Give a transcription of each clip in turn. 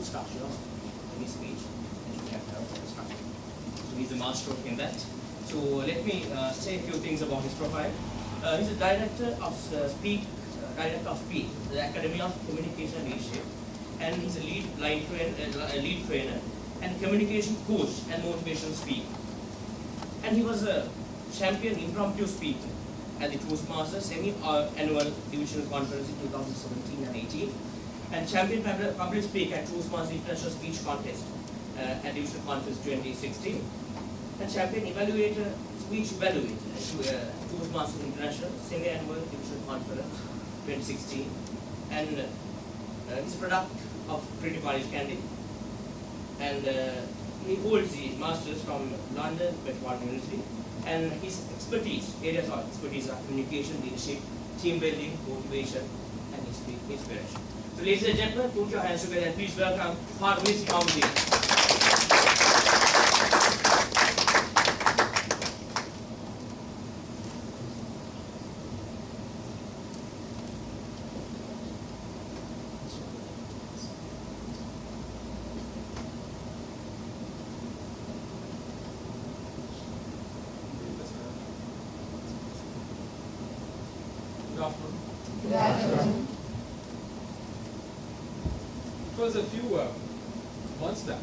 structure of any speech, and you have to have a structure. So he's a master in that. So let me say a few things about his profile. He's a director of Director of SPEAK, the Academy of Communication and Leadership, and he's a lead trainer and communication coach and motivational speaker. And he was a champion impromptu speaker at the Toastmasters semi-annual divisional conference in 2017 and 18, and champion public speaker at Toastmasters International Speech Contest at divisional conference 2016, and champion speech evaluator at Toastmasters International semi-annual divisional conference 2016, and he's a product of Trinity College Candidate, and he holds the masters from London Metropolitan University, and his areas of expertise are communication, leadership, team building, motivation, and inspiration. So ladies and gentlemen, put your hands together and please welcome Farwis Mountain. Good afternoon. It was a few months back.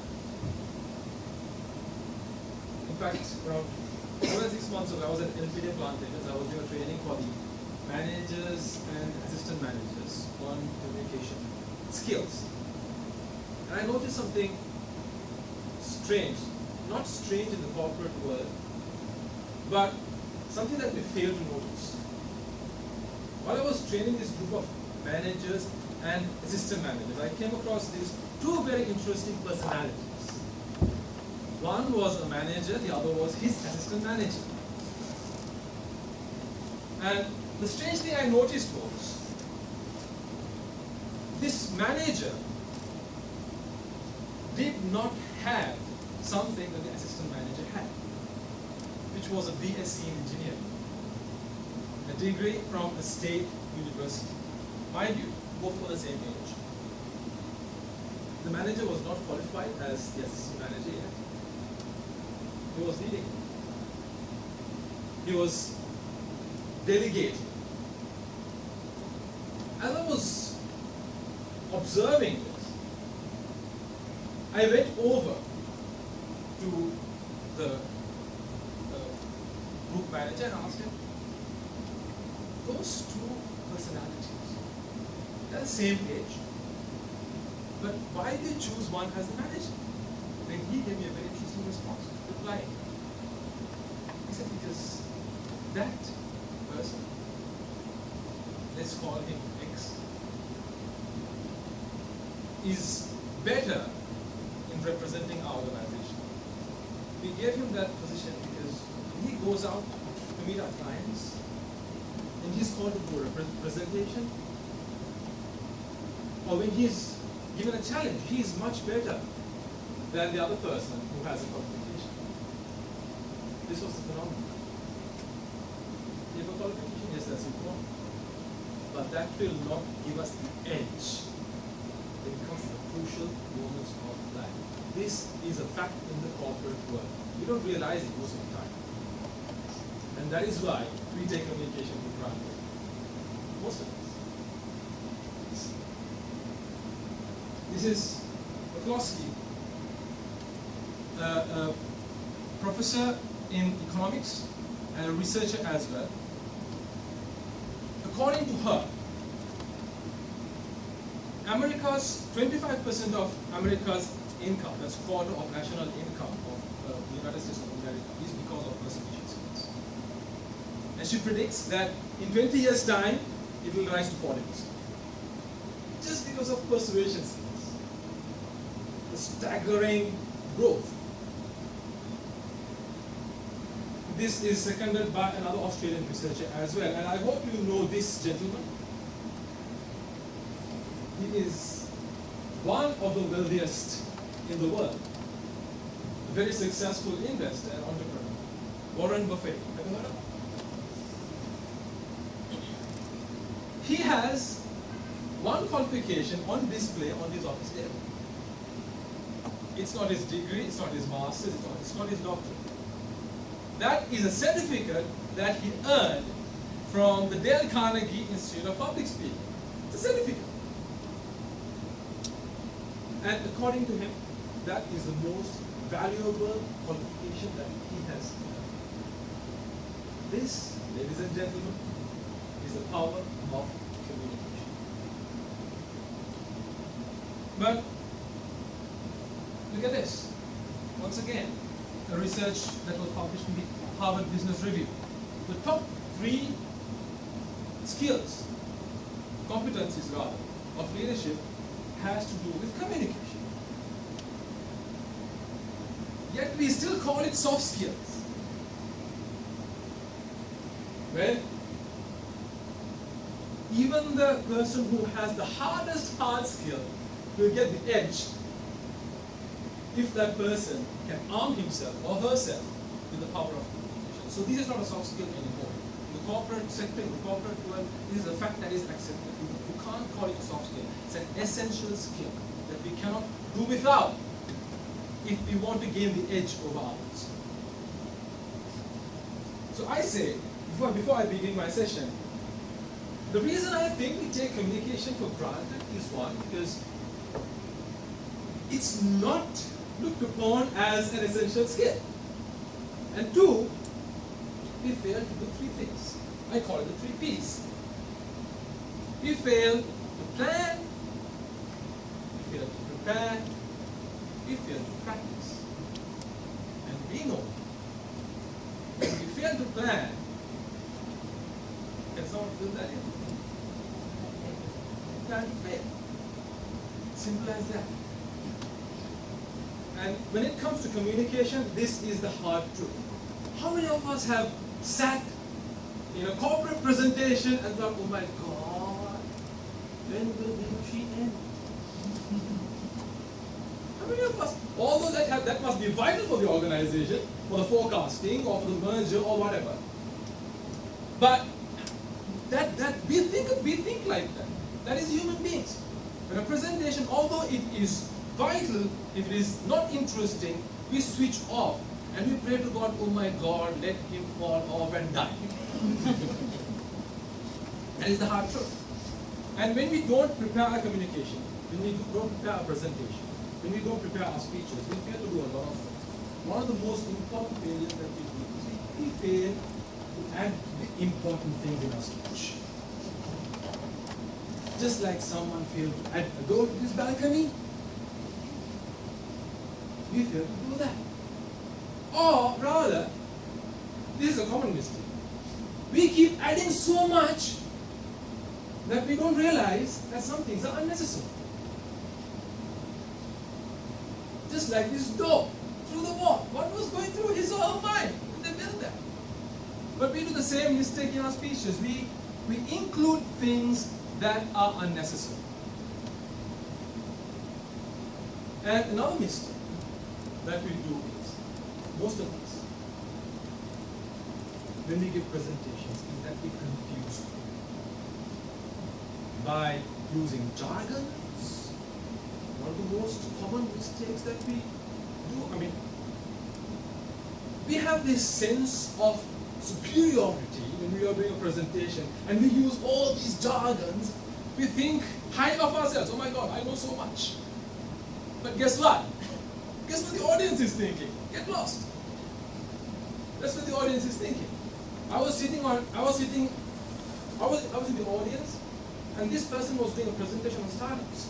In fact, around 6 months ago, I was at LPD Plantations. I was doing a training for the managers and assistant managers on communication skills. And I noticed something strange, not strange in the corporate world, but something that we fail to notice. While I was training this group of managers and assistant managers, I came across these two very interesting personalities. One was a manager, the other was his assistant manager. And the strange thing I noticed was, this manager did not have something that the assistant manager had, which was a BSc in engineering, a degree from a state university. Mind you, both were the same age. The manager was not qualified as the assistant manager yet. He was leading. He was delegating. As I was observing this, I went over to the group manager and asked him, those two personalities, they're the same age, but why did they choose one as the manager? Then he gave me a very interesting response, replying. He said, because that person, let's call him X, is better in representing our organization. We gave him that position because when he goes out to meet our clients, and he's called to do a presentation, or when he's given a challenge, he is much better than the other person who has a qualification. This was the phenomenon. If a qualification, yes, that's important, but that will not give us the edge when it comes to the crucial moments of life. This is a fact in the corporate world. We don't realize it most of the time. And that is why we take communication for granted. Most of us. This is McCloskey, a professor in economics and a researcher as well. According to her, 25% of America's income, that's quarter of national income of the United States of America, is because of persuasion skills. And she predicts that in 20 years' time, it will rise to 40%. Just because of persuasion skills. The staggering growth. This is seconded by another Australian researcher as well, and I hope you know this gentleman. He is one of the wealthiest in the world, a very successful investor and entrepreneur, Warren Buffett. Have you heard of him? He has one qualification on display on his office table. It's not his degree, it's not his master's, it's not his doctorate. That is a certificate that he earned from the Dale Carnegie Institute of Public Speaking. It's a certificate. And according to him, that is the most valuable qualification that he has earned. This, ladies and gentlemen, is the power of communication. But look at this. Once again, a research that was published in the Harvard Business Review. The top 3 skills, competencies rather, of leadership has to do with communication. Yet we still call it soft skills. Well, even the person who has the hardest hard skill will get the edge if that person can arm himself or herself with the power of communication. So this is not a soft skill anymore. In the corporate sector, in the corporate world, this is a fact that is accepted. You can't call it a soft skill. It's an essential skill that we cannot do without if we want to gain the edge over others. So I say, before I begin my session, the reason I think we take communication for granted is one, because it's not looked upon as an essential skill. And 2, we fail to do 3 things. I call it the 3 P's. We fail to plan, we fail to prepare, we fail to practice. And we know when we fail to plan, can someone fill that in? Plan to fail. Simple as that. And when it comes to communication, this is the hard truth. How many of us have sat in a corporate presentation and thought, oh my God, when will she end? How many of us, although that must be vital for the organization, for the forecasting or for the merger or whatever, but that we think like that. That is human beings. When a presentation, although it is vital, if it is not interesting, we switch off and we pray to God, oh my God, let him fall off and die. That is the hard truth. And when we don't prepare our communication, when we don't prepare our presentation, when we don't prepare our speeches, we fail to do a lot of things. One of the most important failures that we do is we fail to add the important things in our speech. Just like someone failed to add a door to his balcony, we fail to do that. Or rather, this is a common mistake. We keep adding so much that we don't realize that some things are unnecessary. Just like this door through the wall. What was going through his or her mind when they built that? But we do the same mistake in our speeches. We include things that are unnecessary. And another mistake that we do is, most of us, when we give presentations, is that we confuse people by using jargons. One of the most common mistakes that we do, we have this sense of superiority when we are doing a presentation and we use all these jargons. We think high of ourselves. Oh my God, I know so much. But guess what? Guess what the audience is thinking? Get lost. That's what the audience is thinking. I was in the audience, and this person was doing a presentation on startups.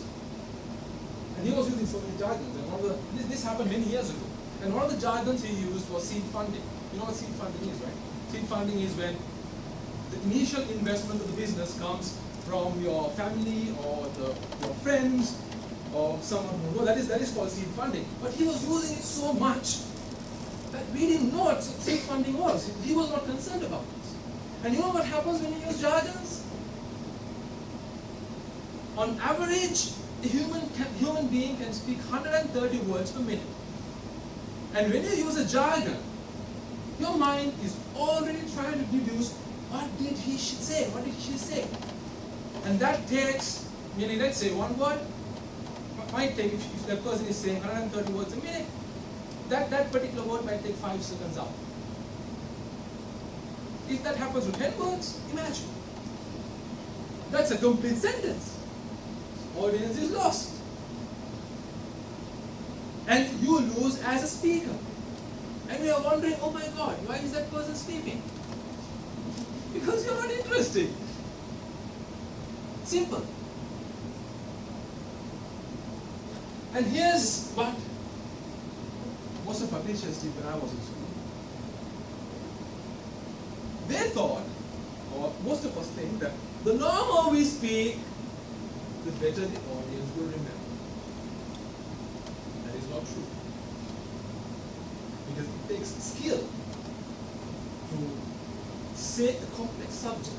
And he was using so many jargons. And this happened many years ago. And one of the jargons he used was seed funding. You know what seed funding is, right? Seed funding is when the initial investment of the business comes from your family or your friends or someone who knows. That is called seed funding. But he was using it so much that we didn't know what seed funding was. He was not concerned about this. And you know what happens when you use jargons? On average, a human being can speak 130 words per minute. And when you use a jargon, your mind is already trying to deduce, what did he say? What did she say? And that takes, let's say one word, might take, if that person is saying 130 words a minute, that particular word might take 5 seconds out. If that happens with 10 words, imagine. That's a complete sentence. Audience is lost. And you lose as a speaker. And we are wondering, oh my God, why is that person sleeping? Because you're not interested. Simple. And here's what most of our teachers did when I was in school. They thought, or most of us think, that the longer we speak, the better the audience will remember. That is not true. Because it takes skill to say a complex subject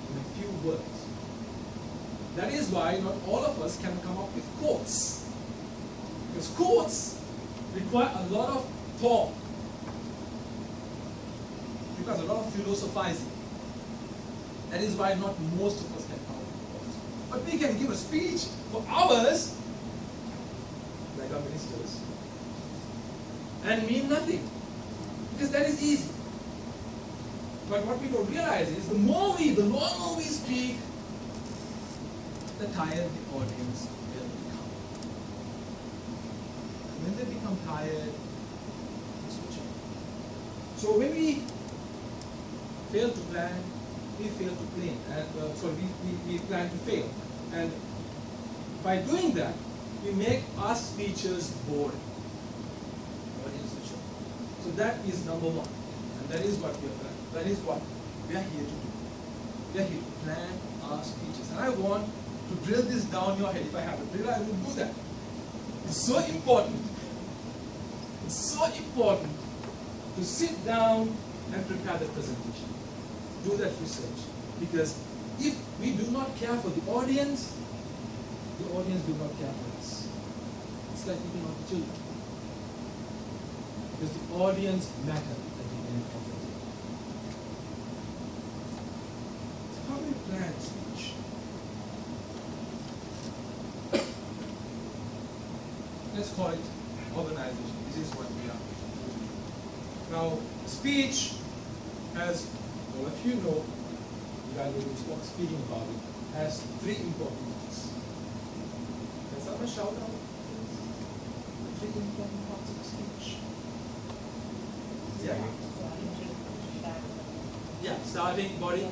in a few words. That is why not all of us can come up with quotes. Because quotes require a lot of thought. It requires a lot of philosophizing. That is why not most of us can come up with quotes. But we can give a speech for hours, like our ministers, and mean nothing. Because that is easy. But what we don't realize is the longer we speak, the tired the audience will become. When they become tired, they switch off. So when we fail to plan, we fail to plan. We plan to fail. And by doing that, we make our speeches boring. Audience switch off. So that is number one. And that is what we are planning. That is what we are here to do. We are here to plan our speeches. And I want to drill this down your head. If I have a drill, I will do that. It's so important. It's so important to sit down and prepare the presentation. Do that research. Because if we do not care for the audience will not care for us. It's like looking at children. Because the audience matters at the end of the day. So how do we plan a speech? Let's call it organization. This is what we are. Now, speech, as all of you know, you guys will be speaking about it, has 3 important parts. Can someone shout out the 3 important parts of speech? Yeah, starting, body,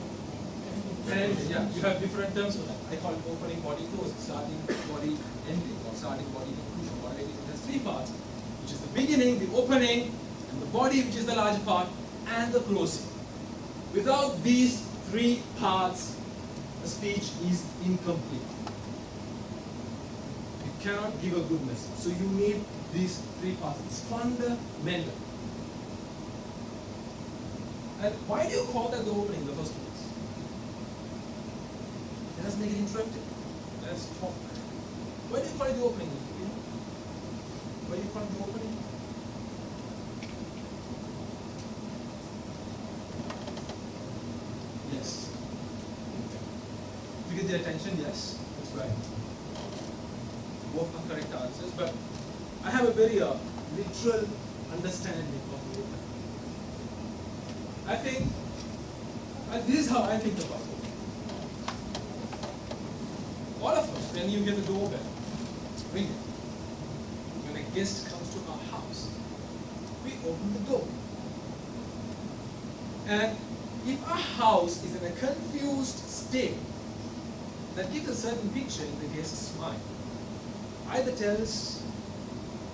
and yeah, you have different terms for that. I call it opening, body, closing, starting, body, ending, or starting, body, conclusion. Whatever it is, it has 3 parts, which is the beginning, the opening, and the body, which is the larger part, and the closing. Without these 3 parts, a speech is incomplete. You cannot give a good message. So you need these 3 parts. It's fundamental. And why do you call that the opening in the first place? Let us make it interactive. Let's talk. Why do you call it the opening? You know? Why do you call it the opening? Yes. To get their attention, yes. That's right. Both are correct answers, but I have a very literal understanding of the opening. I think, this is how I think about it. All of us, when you get the doorbell, ring it. When a guest comes to our house, we open the door. And if our house is in a confused state, that gives a certain picture in the guest's mind. Either tells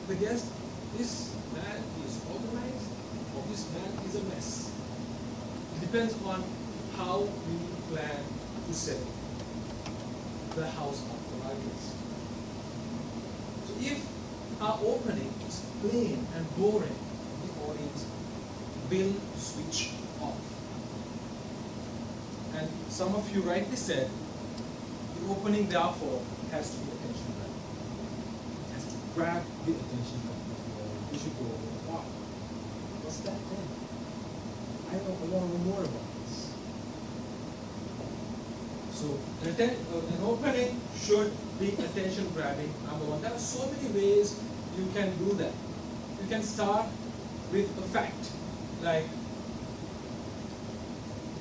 the guest, this man is organized, or this man is a mess. It depends on how we plan to set the house up for our guests. So if our opening is plain and boring, the audience will switch off. And some of you rightly said, the opening therefore has to be attention grabbing. It has to grab the attention of the audience. We should go, wow, what's that then? I want to know more about this. So an opening should be attention grabbing, number one. There are so many ways you can do that. You can start with a fact, like,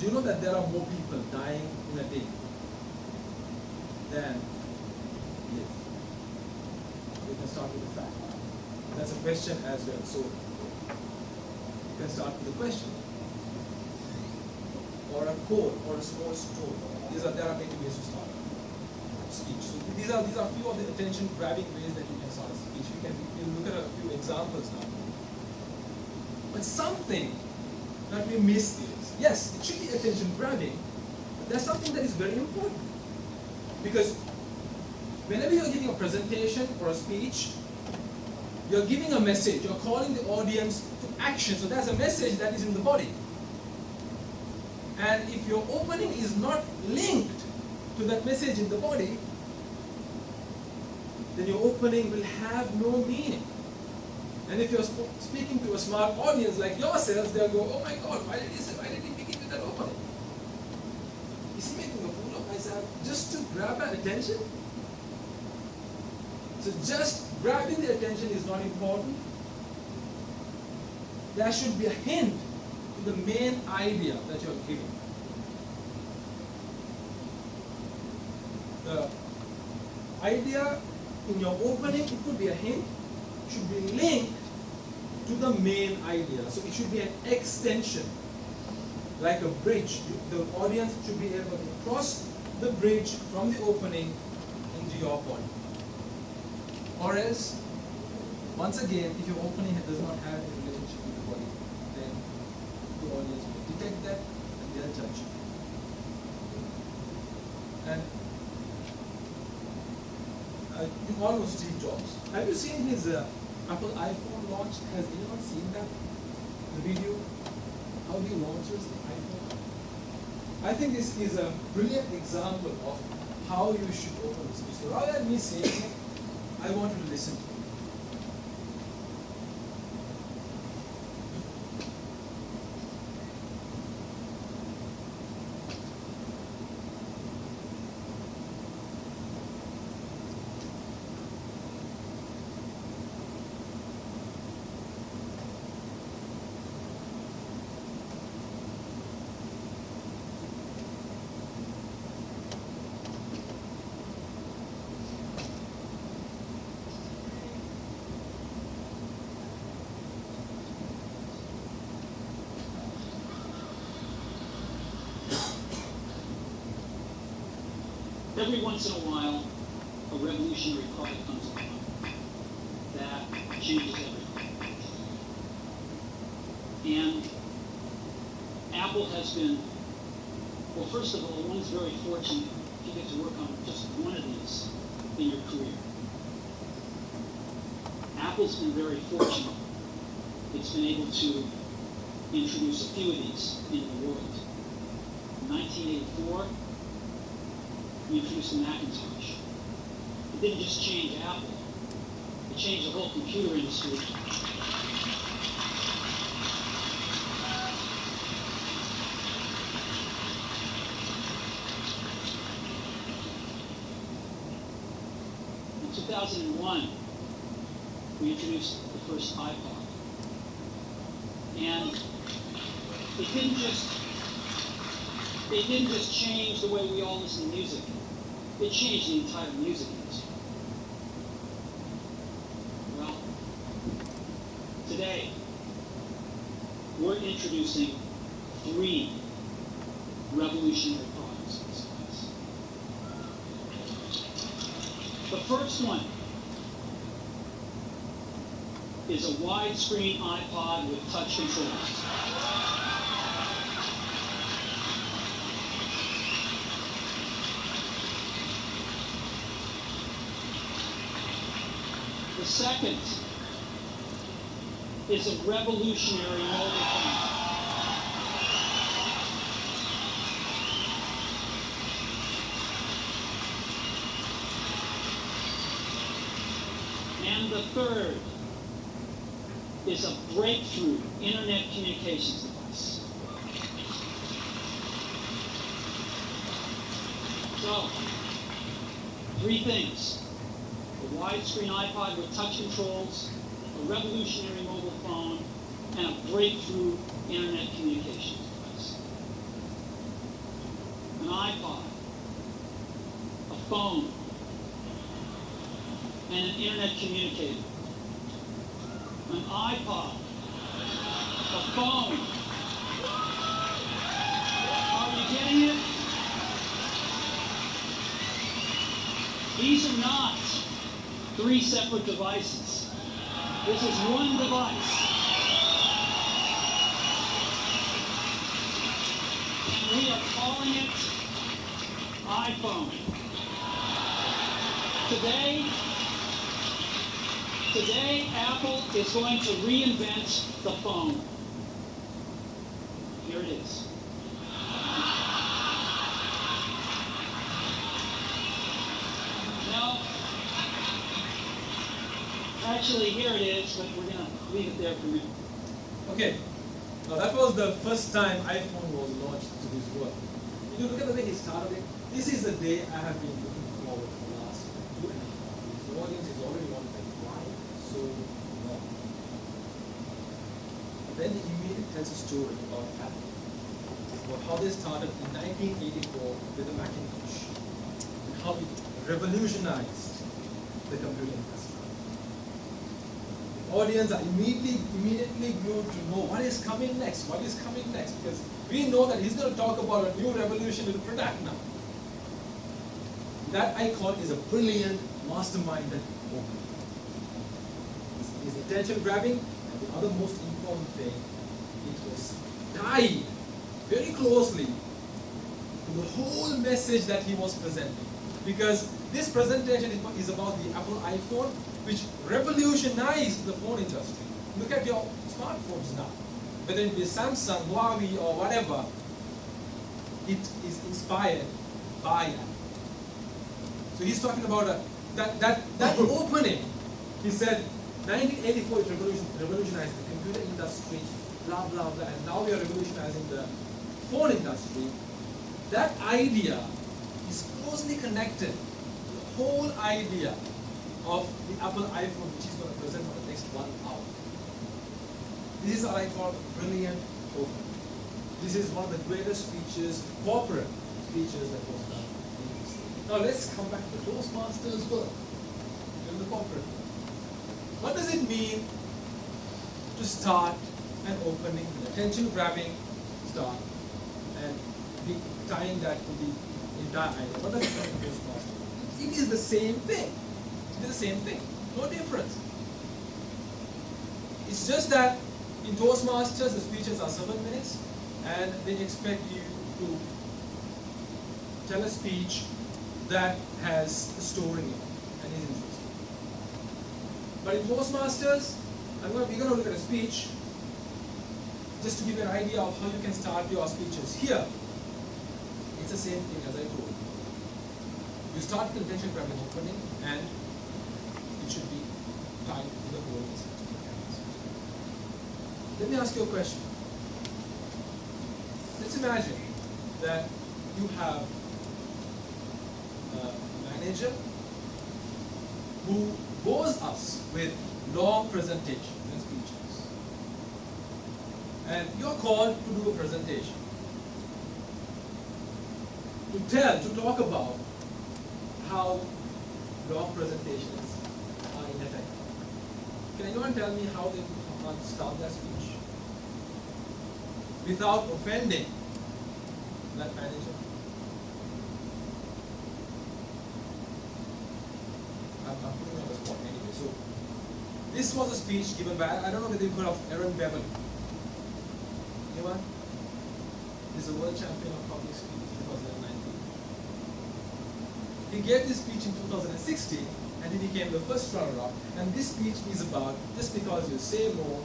do you know that there are more people dying in a day than live? You can start with a fact. That's a question as well. So you can start with a question, or a quote, or a small story. There are many ways to start speech. So these are a few of the attention grabbing ways that you can start a speech. We'll look at a few examples now. But something that we miss is, yes, it should be attention grabbing, but there's something that is very important. Because whenever you're giving a presentation or a speech, you're giving a message, you're calling the audience to action. So there's a message that is in the body. And if your opening is not linked to that message in the body, then your opening will have no meaning. And if you're speaking to a smart audience like yourselves, they'll go, oh my God, why did he begin with that opening? Is he making a fool of myself just to grab my attention? So just grabbing the attention is not important. There should be a hint to the main idea that you're giving. The idea in your opening, it could be a hint, should be linked to the main idea. So it should be an extension, like a bridge. The audience should be able to cross the bridge from the opening into your point. Or else, once again, if your opening does not have a relationship with the body, then the audience will detect that and they'll judge you. And you all know Steve Jobs. Have you seen his Apple iPhone launch? Has anyone seen that? The video? How he launches the iPhone? I think this is a brilliant example of how you should open the speech. So rather than me saying it, I want you to listen to it. Every once in a while, a revolutionary product comes along that changes everything. And Apple has been, well, first of all, one's very fortunate if you get to work on just one of these in your career. Apple's been very fortunate. It's been able to introduce a few of these in the world. In 1984, we introduced the Macintosh. It didn't just change Apple, it changed the whole computer industry. In 2001, we introduced the first iPod. And it didn't just change the way we all listen to music. It changed the entire music industry. Well, today, we're introducing 3 revolutionary products in this class. The first one is a widescreen iPod with touch controls. The second is a revolutionary mobile phone. And the third is a breakthrough internet communications device. So, three things. A widescreen iPod with touch controls, a revolutionary mobile phone, and a breakthrough internet communications device. An iPod, a phone, and an internet communicator. An iPod, a phone. Are you getting it? These are not three separate devices. This is one device. And we are calling it iPhone. Today, Apple is going to reinvent the phone. Here it is. No. Actually, here it is, but we're going to leave it there for a minute. Okay, now that was the first time iPhone was launched to this world. If you look at the way he started it, this is the day I have been looking forward for the last 2.5 years. The audience is already wondering why so long. Then he immediately tells a story about Apple, about how they started in 1984 with the Macintosh, and how it revolutionized the computing industry. Audience are immediately glued to know what is coming next, because we know that he's going to talk about a new revolution in product now. That icon is a brilliant, masterminded opening. His attention grabbing, and the other most important thing, it was tied very closely to the whole message that he was presenting. Because this presentation is about the Apple iPhone, which revolutionized the phone industry. Look at your smartphones now. Whether it be Samsung, Huawei, or whatever, it is inspired by Apple. So he's talking about that opening. He said, 1984 it revolutionized the computer industry, blah, blah, blah, and now we are revolutionizing the phone industry. That idea is closely connected to the whole idea of the Apple iPhone, which he's going to present for the next 1 hour. This is what I call brilliant opening. This is one of the greatest speeches, corporate speeches that was done in history. Now let's come back to the Toastmasters work in the corporate. What does it mean to start an opening, an attention-grabbing start, and be tying that to the entire idea? What does it mean to Toastmasters? It is the same thing. It is the same thing. No difference. It's just that in Toastmasters, the speeches are 7 minutes, and they expect you to tell a speech that has a story in it and is interesting. But in Toastmasters, we're going to look at a speech just to give you an idea of how you can start your speeches. Here, it's the same thing as I told you. You start with the attention grabbing opening, and it should be tied to the whole message. Let me ask you a question. Let's imagine that you have a manager who bores us with long presentations and speeches. And you're called to do a presentation. To talk about how long presentations are ineffective. Can anyone tell me how they start their speech without offending that manager? I'm putting you on the spot anyway. So this was a speech given by, I don't know whether you've heard of Aaron Beverly. Anyone? He's a world champion of public speaking in 2019. He gave this speech in 2016 and he became the first runner-up. And this speech is about, just because you say more,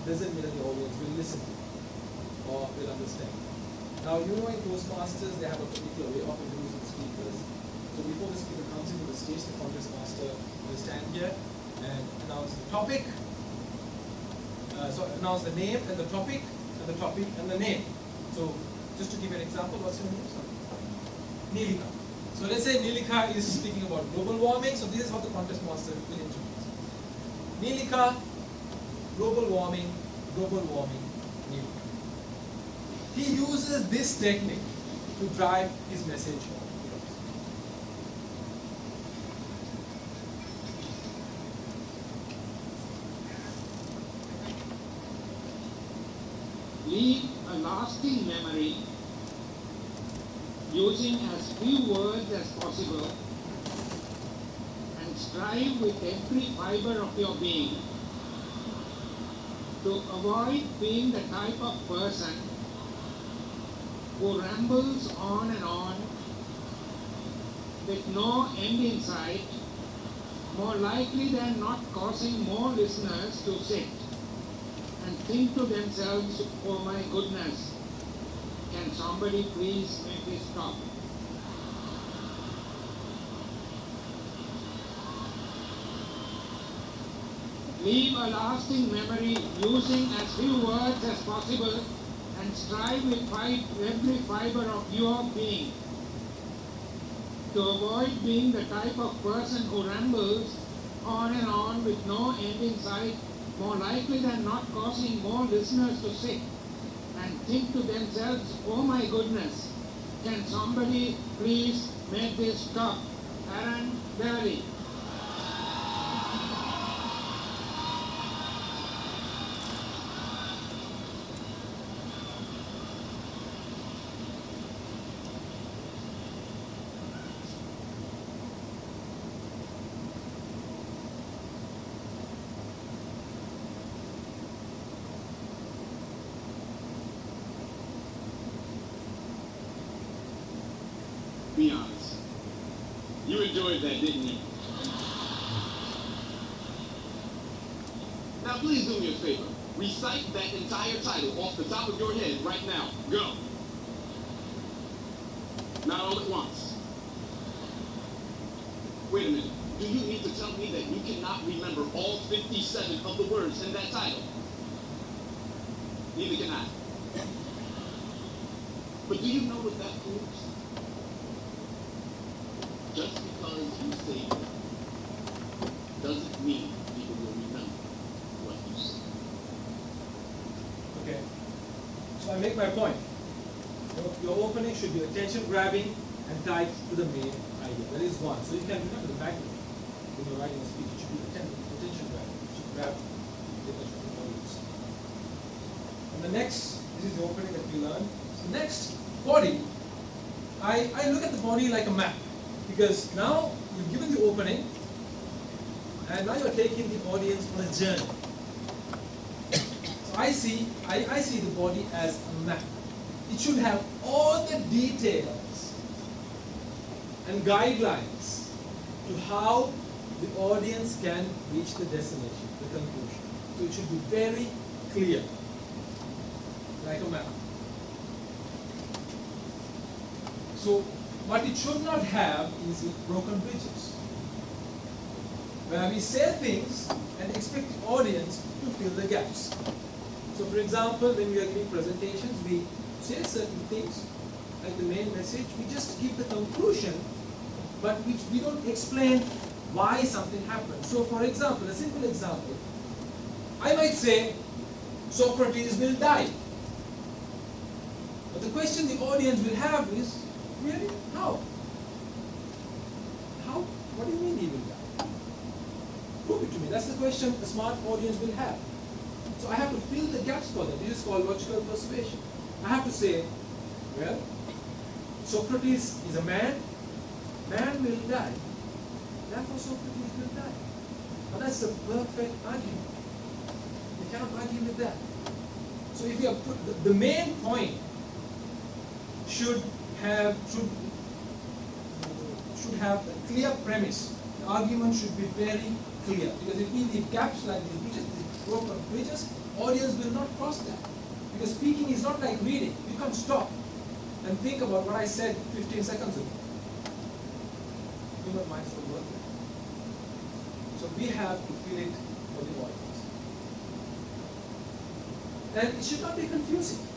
doesn't mean that the audience will listen to you or will understand. Now, you know in Toastmasters, they have a particular way of introducing speakers. So before the speaker comes into the stage, the contest master will stand here and announce the topic. So announce the name and the topic, and the topic and the name. So just to give you an example, what's your name? Sorry. Neelika. So So let's say Nilika is speaking about global warming. So this is how the contest master will introduce. Nilika, global warming, Nilika. He uses this technique to drive his message home. Leave a lasting memory using as few words as possible and strive with every fiber of your being to avoid being the type of person who rambles on and on with no end in sight, more likely than not causing more listeners to sit and think to themselves, oh my goodness, can somebody please make this stop? Leave a lasting memory using as few words as possible and strive with every fiber of your being to avoid being the type of person who rambles on and on with no end in sight, more likely than not causing more listeners to sit and think to themselves, oh my goodness, can somebody please make this stop? Aaron Beverly. Be honest. You enjoyed that, didn't you? Now please do me a favor. Recite that entire title off the top of your head right now. Go. Not all at once. Wait a minute. Do you mean to tell me that you cannot remember all 57 of the words in that title? Neither can I. But do you know what that proves? Just because you say it doesn't mean people will remember what you say. Okay. So I make my point. Your opening should be attention grabbing and tied to the main idea. That is one. So you can remember the background. When you're writing a speech, it should be attention grabbing. It should grab the attention of the audience. And the next, this is the opening that we learned. So next, body. I look at the body like a map. Because now you've given the opening and now you're taking the audience on a journey. So I see the body as a map. It should have all the details and guidelines to how the audience can reach the destination, the conclusion. So it should be very clear, like a map. So what it should not have is broken bridges, where we say things and expect the audience to fill the gaps. So for example, when we are giving presentations, we say certain things, like the main message, we just give the conclusion, but we don't explain why something happened. So for example, a simple example, I might say, Socrates will die. But the question the audience will have is, really? How? How? What do you mean he will die? Prove it to me. That's the question a smart audience will have. So I have to fill the gaps for them. This is called logical persuasion. I have to say, well, Socrates is a man. Man will die. Therefore Socrates will die. But that's the perfect argument. You cannot argue with that. So if you have put the main point should have a clear premise. The argument should be very clear. Because if we leave gaps like these broken bridges, audience will not cross that. Because speaking is not like reading. You can't stop and think about what I said 15 seconds ago. Human minds don't work like that. So we have to fill it for the audience. And it should not be confusing.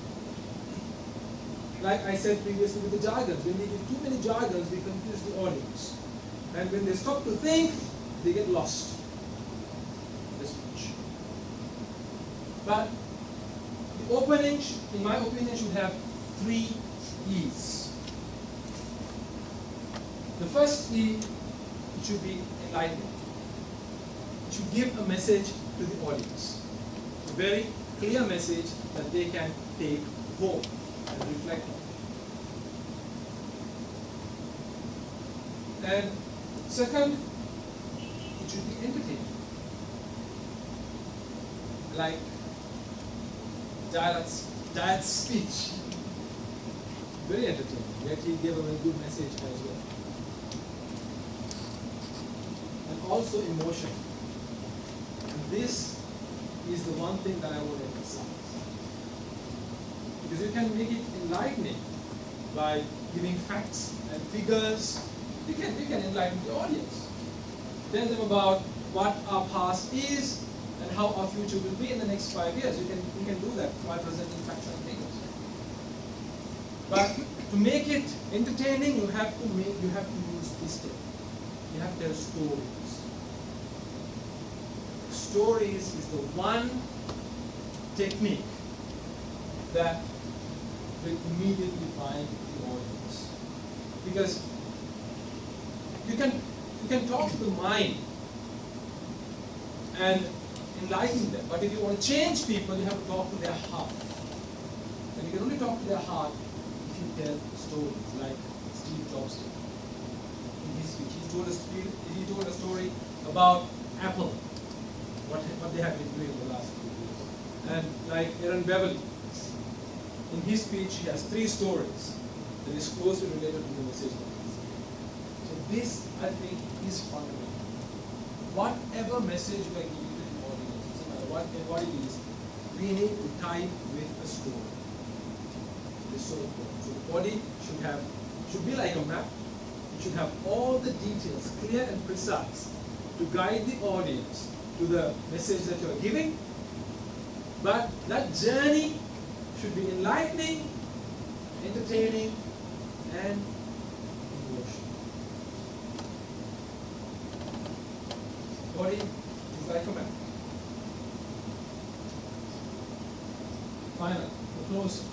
like I said previously with the jargons, when we give too many jargons, we confuse the audience. And when they stop to think, they get lost in the speech. But the opening, in my opinion, should have 3 E's. The first E, it should be enlightening. It should give a message to the audience. A very clear message that they can take home and reflect on. And second, it should be entertaining. Like Diet's speech. Very entertaining. He actually gave a very good message as well. And also emotion. And this is the one thing that I would emphasize. Because you can make it enlightening by giving facts and figures. You can enlighten the audience. Tell them about what our past is and how our future will be in the next 5 years. You can do that by presenting facts and figures. But to make it entertaining, you have to use this technique. You have to tell stories. Stories is the one technique that will immediately bind the audience. Because you can talk to the mind and enlighten them, but if you want to change people, you have to talk to their heart. And you can only talk to their heart if you tell stories, like Steve Jobs did in his speech. He told a story about Apple, what they have been doing in the last few years. And like Aaron Beverly, in his speech, he has 3 stories that is closely related to the message that he's giving. So this, I think, is fundamental. Whatever message we are giving to the audience, doesn't matter what it is, we need to tie it with a story. It is so important. So the body should be like a map. It should have all the details clear and precise to guide the audience to the message that you are giving. But that journey should be enlightening, entertaining, and emotional. Body is like a map. Finally, the closing.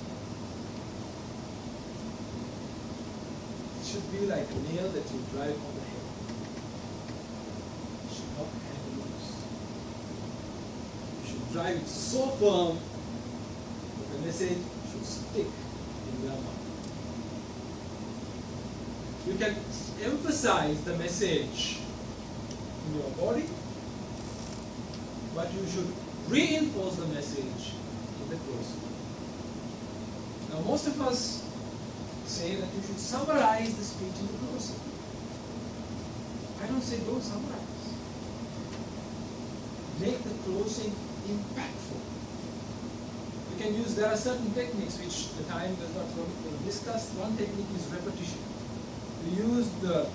It should be like a nail that you drive on the head. It should not hang loose. You should drive it so firm that the message should stick in their mind. You can emphasize the message in your body, but you should reinforce the message in the closing. Now, most of us say that you should summarize the speech in the closing. I don't say don't summarize. Make the closing impactful. You can use, there are certain techniques which the time does not discuss. One technique is repetition. You use the